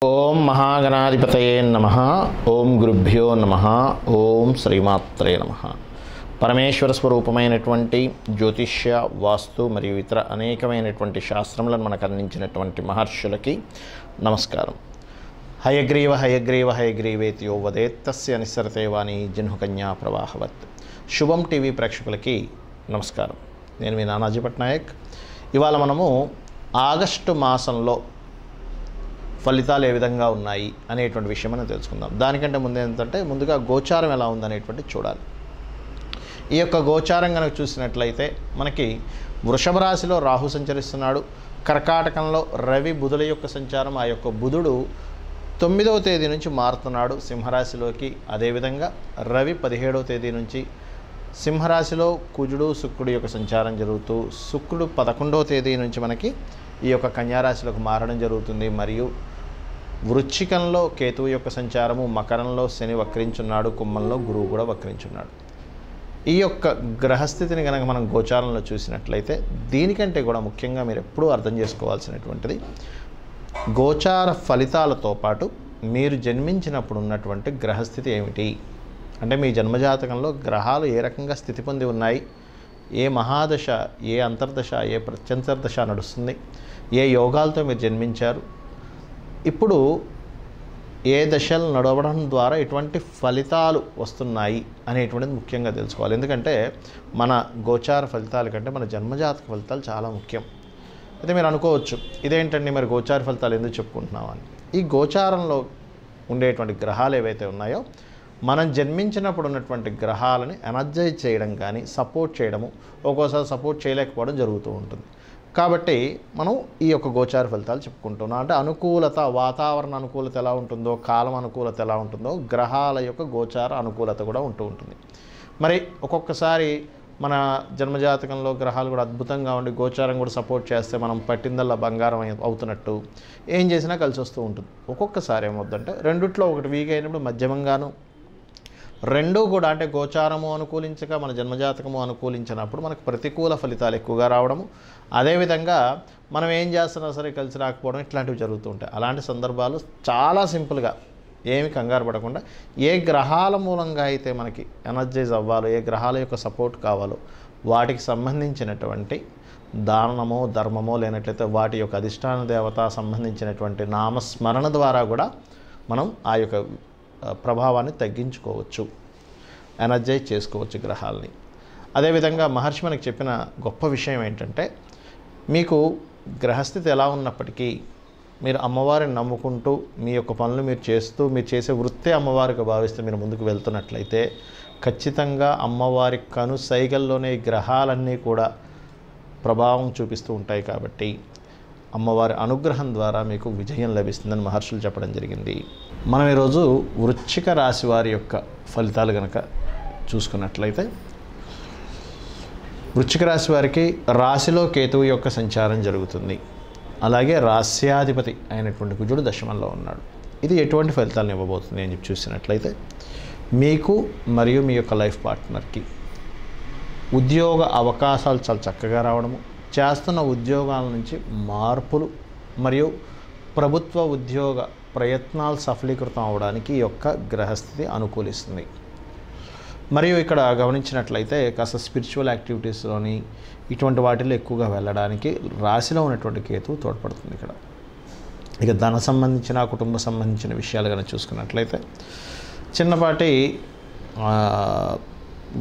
ఓం మహాగణాధిపతయే నమః. ఓం గురుభ్యో నమః. ఓం శ్రీమాత్రే నమః. పరమేశ్వర స్వరూపమైనటువంటి జ్యోతిష్య, వాస్తు మరియు ఇతర అనేకమైనటువంటి శాస్త్రములను మనకు అందించినటువంటి మహర్షులకి నమస్కారం. హయగ్రీవ హయగ్రీవ హయగ్రీవేతి యో వదేత్ తస్య నిస్సరతే వాణి జహ్నుకన్యా ప్రవాహవత్. శుభం టీవీ ప్రేక్షకులకి నమస్కారం. నేను మీ నానాజీ పట్నాయక్. ఇవాళ మనము ఆగస్టు మాసంలో ఫలితాలు ఏ విధంగా ఉన్నాయి అనేటువంటి విషయం మనం తెలుసుకుందాం. దానికంటే ముందు ఏంటంటే ముందుగా గోచారం ఎలా ఉందనేటువంటి చూడాలి. ఈ యొక్క గోచారం కనుక చూసినట్లయితే మనకి వృషభ రాశిలో రాహు సంచరిస్తున్నాడు. కర్కాటకంలో రవి బుధుల యొక్క సంచారం. ఆ యొక్క బుధుడు 9వ తేదీ నుంచి మారుతున్నాడు సింహరాశిలోకి. అదేవిధంగా రవి 17వ తేదీ నుంచి సింహరాశిలో కుజుడు శుక్రుడు యొక్క సంచారం జరుగుతూ శుక్రుడు 11వ తేదీ నుంచి మనకి ఈ యొక్క కన్యారాశిలోకి మారడం జరుగుతుంది. మరియు వృశ్చికంలో కేతువు యొక్క సంచారము, మకరంలో శని వక్రించున్నాడు, కుంభంలో గురువు కూడా వక్రించున్నాడు. ఈ యొక్క గ్రహస్థితిని కనుక మనం గోచారంలో చూసినట్లయితే దీనికంటే కూడా ముఖ్యంగా మీరు ఎప్పుడూ అర్థం చేసుకోవాల్సినటువంటిది గోచార ఫలితాలతో పాటు మీరు జన్మించినప్పుడు ఉన్నటువంటి గ్రహస్థితి ఏమిటి అంటే మీ జన్మజాతకంలో గ్రహాలు ఏ రకంగా స్థితి పొంది ఉన్నాయి, ఏ మహాదశ, ఏ అంతర్దశ, ఏ ప్రత్యంతర్దశ నడుస్తుంది, ఏ యోగాలతో మీరు జన్మించారు, ఇప్పుడు ఏ దశలు నడవడం ద్వారా ఎటువంటి ఫలితాలు వస్తున్నాయి అనేటువంటిది ముఖ్యంగా తెలుసుకోవాలి. ఎందుకంటే మన గోచార ఫలితాల కంటే మన జన్మజాతక ఫలితాలు చాలా ముఖ్యం. అయితే మీరు అనుకోవచ్చు, ఇదేంటండి మరి గోచార ఫలితాలు ఎందుకు చెప్పుకుంటున్నామని. ఈ గోచారంలో ఉండేటువంటి గ్రహాలు ఏవైతే ఉన్నాయో మనం జన్మించినప్పుడు ఉన్నటువంటి గ్రహాలని ఎనర్జైజ్ చేయడం కానీ సపోర్ట్ చేయడము, ఒక్కోసారి సపోర్ట్ చేయలేకపోవడం జరుగుతూ ఉంటుంది. కాబట్టి మనం ఈ యొక్క గోచార ఫలితాలు చెప్పుకుంటున్నాం. అంటే అనుకూలత, వాతావరణ అనుకూలత ఎలా ఉంటుందో, కాలం అనుకూలత ఎలా ఉంటుందో గ్రహాల యొక్క గోచార అనుకూలత కూడా ఉంటుంది. మరి ఒక్కొక్కసారి మన జన్మజాతకంలో గ్రహాలు కూడా అద్భుతంగా ఉండి గోచారం కూడా సపోర్ట్ చేస్తే మనం పట్టిందల్లా బంగారం అవుతున్నట్టు ఏం చేసినా కలిసి వస్తూ ఉంటుంది. ఒక్కొక్కసారి ఏమవుతుందంటే రెండిట్లో ఒకటి వీక్ అయినప్పుడు మధ్యమంగాను, రెండూ కూడా అంటే గోచారము అనుకూలించక మన జన్మజాతకము అనుకూలించినప్పుడు మనకు ప్రతికూల ఫలితాలు ఎక్కువగా రావడము, అదేవిధంగా మనం ఏం చేస్తున్నా సరే కలిసి రాకపోవడం, ఇట్లాంటివి జరుగుతూ ఉంటాయి. అలాంటి సందర్భాలు చాలా సింపుల్గా ఏమి కంగారు పడకుండా ఏ గ్రహాల మూలంగా అయితే మనకి ఎనర్జైజ్ అవ్వాలో, ఏ గ్రహాల యొక్క సపోర్ట్ కావాలో వాటికి సంబంధించినటువంటి దానమో ధర్మమో లేనట్లయితే వాటి యొక్క అధిష్టాన దేవత సంబంధించినటువంటి నామస్మరణ ద్వారా కూడా మనం ఆ యొక్క ప్రభావాన్ని తగ్గించుకోవచ్చు, ఎనర్జైజ్ చేసుకోవచ్చు గ్రహాలని. అదేవిధంగా మహర్షి మనకి చెప్పిన గొప్ప విషయం ఏంటంటే మీకు గ్రహస్థితి ఎలా ఉన్నప్పటికీ మీరు అమ్మవారిని నమ్ముకుంటూ మీ యొక్క పనులు మీరు చేస్తూ మీరు చేసే వృత్తే అమ్మవారికి భావిస్తూ మీరు ముందుకు వెళ్తున్నట్లయితే ఖచ్చితంగా అమ్మవారి కను సైగల్లోనే గ్రహాలన్నీ కూడా ప్రభావం చూపిస్తూ ఉంటాయి. కాబట్టి అమ్మవారి అనుగ్రహం ద్వారా మీకు విజయం లభిస్తుందని మహర్షులు చెప్పడం జరిగింది. మనం ఈరోజు వృశ్చిక రాశి వారి యొక్క ఫలితాలు కనుక చూసుకున్నట్లయితే వృశ్చిక రాశి వారికి రాశిలో కేతువు యొక్క సంచారం జరుగుతుంది. అలాగే రాస్యాధిపతి అయినటువంటి కుజుడు దశమంలో ఉన్నాడు. ఇది ఎటువంటి ఫలితాలను ఇవ్వబోతుంది అని చెప్పి చూసినట్లయితే మీకు మరియు మీ యొక్క లైఫ్ పార్ట్నర్కి ఉద్యోగ అవకాశాలు చాలా చక్కగా రావడము, చేస్తున్న ఉద్యోగాల నుంచి మార్పులు మరియు ప్రభుత్వ ఉద్యోగ ప్రయత్నాలు సఫలీకృతం అవడానికి ఈ యొక్క గ్రహస్థితి అనుకూలిస్తుంది. మరియు ఇక్కడ గమనించినట్లయితే కాస్త స్పిరిచువల్ యాక్టివిటీస్లోని ఇటువంటి వాటిలో ఎక్కువగా వెళ్ళడానికి రాశిలో ఉన్నటువంటి కేతువు తోడ్పడుతుంది. ఇక్కడ ఇక ధన సంబంధించిన, కుటుంబ సంబంధించిన విషయాలు కనుక చూసుకున్నట్లయితే చిన్నపాటి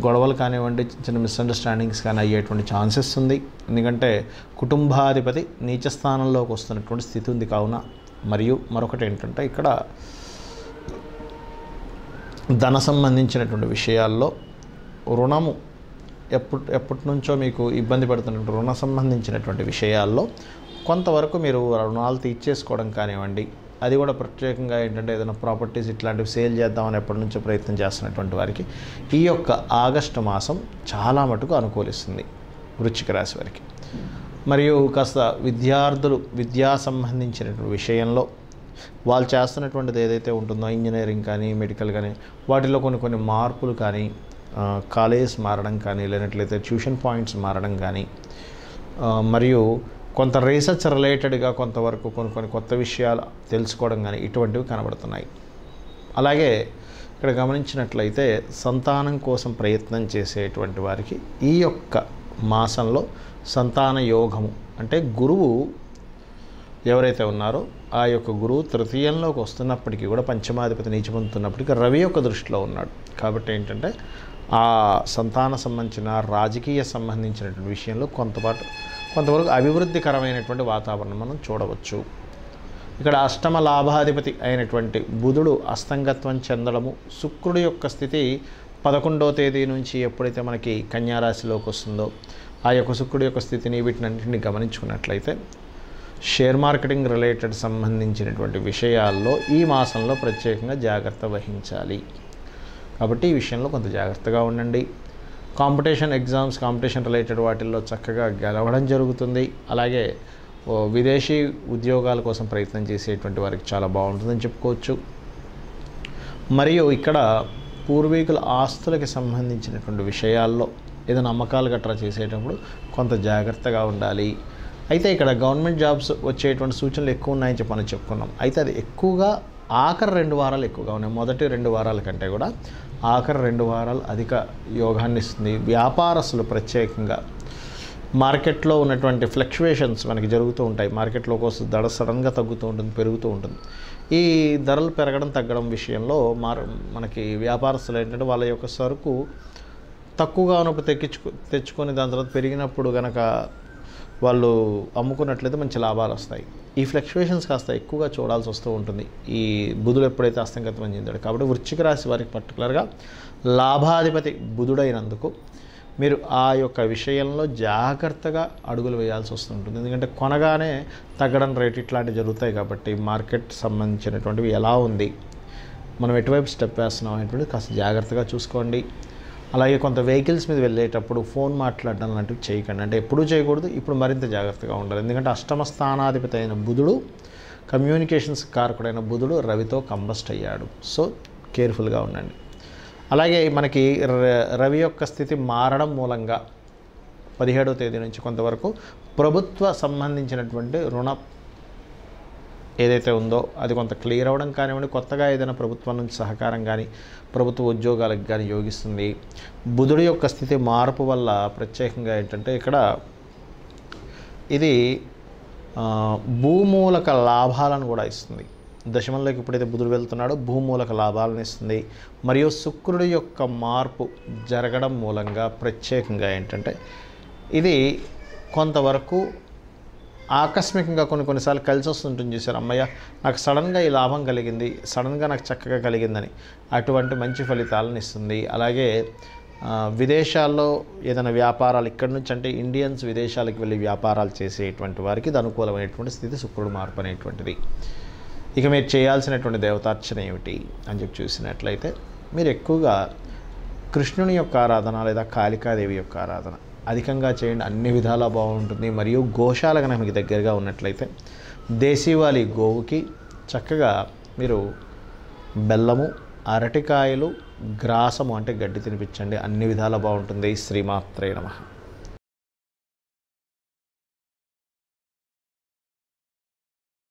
గొడవలు కానివ్వండి, చిన్న మిస్అండర్స్టాండింగ్స్ కానీ అయ్యేటువంటి ఛాన్సెస్ ఉంది. ఎందుకంటే కుటుంబాధిపతి నీచ స్థానంలోకి వస్తున్నటువంటి స్థితి ఉంది కావున. మరియు మరొకటి ఏంటంటే ఇక్కడ ధన సంబంధించినటువంటి విషయాల్లో రుణము ఎప్పటి నుంచో మీకు ఇబ్బంది పడుతున్నటువంటి రుణ సంబంధించినటువంటి విషయాల్లో కొంతవరకు మీరు రుణాలు తీర్చేసుకోవడం కానివ్వండి, అది కూడా ప్రత్యేకంగా ఏంటంటే ఏదైనా ప్రాపర్టీస్ ఇట్లాంటివి సేల్ చేద్దామని ఎప్పటి నుంచో ప్రయత్నం చేస్తున్నటువంటి వారికి ఈ యొక్క ఆగస్టు మాసం చాలా మటుకు అనుకూలిస్తుంది వృశ్చిక రాశి వారికి. మరియు కాస్త విద్యార్థులు విద్యా సంబంధించినటువంటి విషయంలో వాళ్ళు చేస్తున్నటువంటిది ఏదైతే ఉంటుందో ఇంజనీరింగ్ కానీ మెడికల్ కానీ వాటిలో కొన్ని మార్పులు కానీ, కాలేజెస్ మారడం కానీ, లేనట్లయితే ట్యూషన్ పాయింట్స్ మారడం కానీ, మరియు కొంత రీసెర్చ్ రిలేటెడ్గా కొంతవరకు కొన్ని కొత్త విషయాలు తెలుసుకోవడం కానీ ఇటువంటివి కనబడుతున్నాయి. అలాగే ఇక్కడ గమనించినట్లయితే సంతానం కోసం ప్రయత్నం చేసేటువంటి వారికి ఈ యొక్క మాసంలో సంతాన యోగము అంటే గురువు ఎవరైతే ఉన్నారో ఆ యొక్క గురువు తృతీయంలోకి వస్తున్నప్పటికీ కూడా పంచమాధిపతి నీచ పొందుతున్నప్పటికీ రవి యొక్క దృష్టిలో ఉన్నాడు. కాబట్టి ఏంటంటే ఆ సంతాన సంబంధించిన రాజకీయ సంబంధించినటువంటి విషయంలో కొంతవరకు అభివృద్ధికరమైనటువంటి వాతావరణం మనం చూడవచ్చు. ఇక్కడ అష్టమ లాభాధిపతి అయినటువంటి బుధుడు అస్తంగత్వం చెందడము, శుక్రుడి యొక్క స్థితి 11వ తేదీ నుంచి ఎప్పుడైతే మనకి కన్యారాశిలోకి వస్తుందో ఆ యొక్క శుక్రుడి యొక్క స్థితిని వీటినన్నింటినీ గమనించుకున్నట్లయితే షేర్ మార్కెటింగ్ రిలేటెడ్ సంబంధించినటువంటి విషయాల్లో ఈ మాసంలో ప్రత్యేకంగా జాగ్రత్త వహించాలి. కాబట్టి ఈ విషయంలో కొంత జాగ్రత్తగా ఉండండి. కాంపిటీషన్ రిలేటెడ్ వాటిల్లో చక్కగా గెలవడం జరుగుతుంది. అలాగే విదేశీ ఉద్యోగాల కోసం ప్రయత్నం చేసేటువంటి వారికి చాలా బాగుంటుందని చెప్పుకోవచ్చు. మరియు ఇక్కడ పూర్వీకుల ఆస్తులకి సంబంధించినటువంటి విషయాల్లో ఏదైనా అమ్మకాలు గట్రా చేసేటప్పుడు కొంత జాగ్రత్తగా ఉండాలి. అయితే ఇక్కడ గవర్నమెంట్ జాబ్స్ వచ్చేటువంటి సూచనలు ఎక్కువ ఉన్నాయని చెప్పని చెప్పుకున్నాం. అయితే అది ఎక్కువగా ఆఖరి 2 వారాలు ఎక్కువగా ఉన్నాయి. మొదటి 2 వారాల కంటే కూడా ఆఖరి 2 వారాలు అధిక యోగాన్ని ఇస్తుంది. వ్యాపారస్తులు ప్రత్యేకంగా మార్కెట్లో ఉన్నటువంటి ఫ్లక్చువేషన్స్ మనకి జరుగుతూ ఉంటాయి. మార్కెట్లో కోసం ధర సడన్గా తగ్గుతూ ఉంటుంది, పెరుగుతూ ఉంటుంది. ఈ ధరలు పెరగడం తగ్గడం విషయంలో మనకి వ్యాపారస్తులు ఏంటంటే వాళ్ళ యొక్క సరుకు తక్కువగా ఉన్నప్పుడు తెచ్చుకొని దాని తర్వాత పెరిగినప్పుడు కనుక వాళ్ళు అమ్ముకున్నట్లయితే మంచి లాభాలు వస్తాయి. ఈ ఫ్లక్చువేషన్స్ కాస్త ఎక్కువగా చూడాల్సి వస్తూ ఉంటుంది ఈ బుధుడు ఎప్పుడైతే అస్తంగత్వం చెందాడు. కాబట్టి వృశ్చిక రాశి వారికి పర్టికులర్గా లాభాధిపతి బుధుడైనందుకు మీరు ఆ యొక్క విషయంలో జాగ్రత్తగా అడుగులు వేయాల్సి వస్తుంటుంది. ఎందుకంటే కొనగానే తగ్గడం రేట్ ఇట్లాంటివి జరుగుతాయి. కాబట్టి మార్కెట్ సంబంధించినటువంటివి ఎలా ఉంది, మనం ఎటువైపు స్టెప్ వేస్తున్నాం అనేటువంటిది కాస్త జాగ్రత్తగా చూసుకోండి. అలాగే కొంత వెహికల్స్ మీద వెళ్ళేటప్పుడు ఫోన్ మాట్లాడడం లాంటివి చేయకండి. అంటే ఎప్పుడూ చేయకూడదు, ఇప్పుడు మరింత జాగ్రత్తగా ఉండాలి. ఎందుకంటే అష్టమ స్థానాధిపతి అయిన బుధుడు, కమ్యూనికేషన్స్ కారకుడైన బుధుడు రవితో కంబస్ట్ అయ్యాడు. సో కేర్ఫుల్గా ఉండండి. అలాగే మనకి రవి యొక్క స్థితి మారడం మూలంగా 17వ తేదీ నుంచి కొంతవరకు ప్రభుత్వ సంబంధించినటువంటి రుణ ఏదైతే ఉందో అది కొంత క్లియర్ అవ్వడం కానివ్వండి, కొత్తగా ఏదైనా ప్రభుత్వం నుంచి సహకారం కానీ ప్రభుత్వ ఉద్యోగాలకు కానీ యోగిస్తుంది. బుధుడి యొక్క స్థితి మార్పు వల్ల ప్రత్యేకంగా ఏంటంటే ఇక్కడ ఇది భూమూలక లాభాలను కూడా ఇస్తుంది. దశమంలోకి ఎప్పుడైతే బుధుడు వెళ్తున్నాడో భూమూలక లాభాలను ఇస్తుంది. మరియు శుక్రుడి యొక్క మార్పు జరగడం మూలంగా ప్రత్యేకంగా ఏంటంటే ఇది కొంతవరకు ఆకస్మికంగా కొన్నిసార్లు కలిసి వస్తుంటుంది. చూసారు, అమ్మయ్య నాకు సడన్గా ఈ లాభం కలిగింది, సడన్గా నాకు చక్కగా కలిగిందని అటువంటి మంచి ఫలితాలను ఇస్తుంది. అలాగే విదేశాల్లో ఏదైనా వ్యాపారాలు ఇక్కడి నుంచి అంటే ఇండియన్స్ విదేశాలకు వెళ్ళి వ్యాపారాలు చేసేటువంటి వారికి ఇది అనుకూలమైనటువంటి స్థితి శుక్రుడు మార్పు అనేటువంటిది. ఇక మీరు చేయాల్సినటువంటి దేవతార్చన ఏమిటి అని చెప్పి చూసినట్లయితే మీరు ఎక్కువగా కృష్ణుని యొక్క ఆరాధన లేదా కాళికాదేవి యొక్క ఆరాధన అధికంగా చేయండి. అన్ని విధాలా బాగుంటుంది. మరియు గోశాల కనుక మీకు దగ్గరగా ఉన్నట్లయితే దేశీవాలి గోవుకి చక్కగా మీరు బెల్లము, అరటికాయలు, గ్రాసము అంటే గడ్డి తినిపించండి. అన్ని విధాలా బాగుంటుంది. శ్రీమాత్రే నమః.